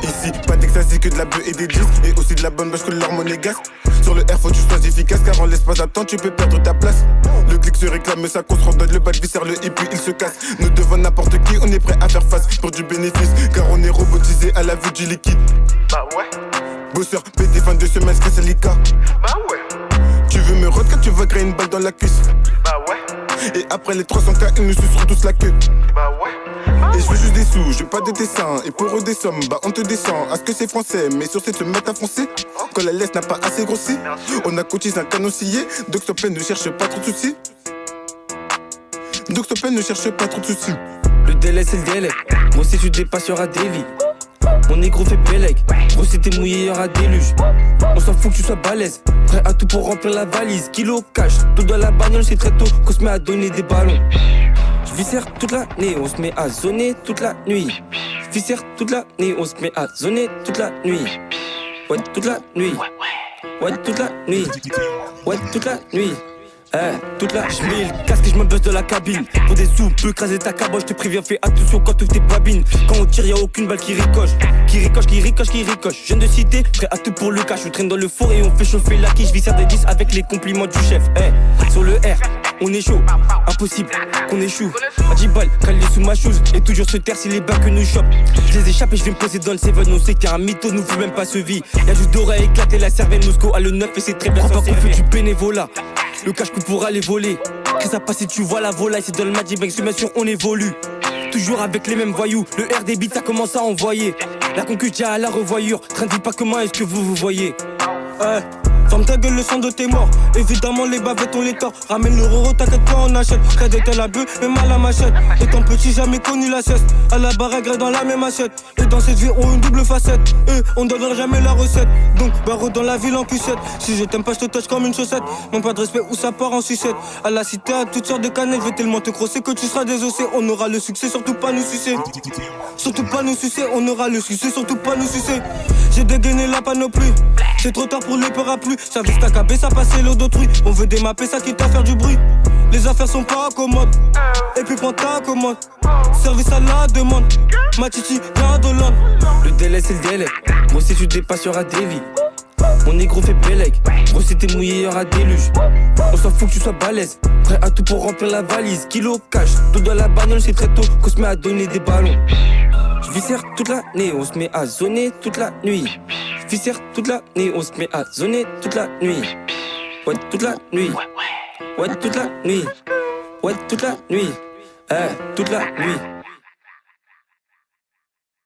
Ici, pas d'ecstasy que de la bœuf et des disques. Et aussi de la bonne bâche que leur monégasque. Sur le R, faut que tu sois efficace, car en l'espace d'attente, tu peux perdre ta place. Le clic se réclame, ça qu'on se redonne, le bad viscère le hip, puis il se casse. Nous devant n'importe qui, on est prêt à faire face pour du bénéfice, car on est robotisé à la vue du liquide. Bah ouais. Bosseur, PD, fin de semaine, c'est Lika. Bah ouais. Tu veux me rod quand tu vas grailler une balle dans la cuisse. Bah ouais. Et après les 300K, ils nous suceront tous la queue. Bah ouais. Et je veux juste des sous, je veux pas de dessin. Et pour eux des sommes, bah on te descend. À ce que c'est français, mais sur se mettre à foncer. Quand la laisse n'a pas assez grossi, on a cotisé un canon scié. Donc Stoppen ne cherche pas trop de soucis. Donc Stoppen ne cherche pas trop de soucis. Le délai c'est le délai. Moi si tu dépasses y'aura des vies. Mon négro fait bellec. Gros si t'es mouillé y'aura déluge. On s'en fout que tu sois balèze. Prêt à tout pour remplir la valise. Kilo cash, tout dans la bagnole, c'est très tôt qu'on se met à donner des ballons. J'viscère toute l'année, on se met à zoner toute la nuit. J'viscère toute l'année, on se met à zoner toute la nuit. Ouais, toute la nuit. Ouais, toute la nuit. Ouais, toute la nuit. Toute la j'mets le casque et j'me buzz de la cabine. Pour des sous, peux écraser ta caboche, je te préviens, fais attention quand tu tes babines. Quand on tire, y'a aucune balle qui ricoche. Qui ricoche, qui ricoche, qui ricoche. Je viens de citer, prêt à tout pour le cash. Je traîne dans le four et on fait chauffer la quiche. J'viscère des 10 avec les compliments du chef. Sur le R, on est chaud. Impossible qu'on échoue. À 10 balles, calé sous ma chose. Et toujours se taire si les bacs que nous chopent. Je les échappe et je vais me poser dans le 7. On sait qu'il y a un mytho, nous fait même pas ce vie. Y'a juste d'oreilles éclater la cervelle. Mosco à le 9 et c'est très bien. Crois pas qu'on fait du bénévolat. Le cash qu'on pourra les voler. Que ça passe si tu vois la volaille. C'est dans le Magic Bank, bien sûr on évolue. Toujours avec les mêmes voyous. Le R des beats ça commence à envoyer. La concu tient à la revoyure. Train de vie pas comment est-ce que vous voyez. Ferme ta gueule, le sang de tes morts. Évidemment, les bavettes, on les tord. Ramène le roro, t'inquiète pas, on achète. Près de la bœuf, même à la machette. Étant petit, jamais connu la cesse. À la baraque, dans la même assiette. Et dans cette vie, on a une double facette. On donnera jamais la recette. Donc, barreau dans la ville en pucette. Si je t'aime pas, je te touche comme une chaussette. Manque pas de respect ou ça part en sucette. À la cité, à toutes sortes de canettes. Je vais tellement te crosser que tu seras désossé. On aura le succès, surtout pas nous sucer. Surtout pas nous sucer, on aura le succès, surtout pas nous sucer. J'ai dégainé la panoplie. C'est trop tard pour les parapluies. Ça vise ta cabé, ça passer l'eau d'autrui. On veut démapper, ça quitte à faire du bruit. Les affaires sont pas commodes. Et puis prends ta commande. Service à la demande. Ma titi, l'indolente. Le délai c'est le délai. Moi si tu dépasses y'aura des vies. Mon négro fait bellec. Gros si t'es mouillé y'aura déluge. On s'en fout que tu sois balèze. Prêt à tout pour remplir la valise. Kilo cash, tout dans la bagnole, c'est très tôt qu'on se met à donner des ballons. J'viscère toute l'année, on se met à zoner toute la nuit. J'viscère toute l'année, on se met à zoner toute la nuit. Ouais, toute la nuit. Ouais, toute la nuit. Ouais, toute la nuit. Toute la nuit.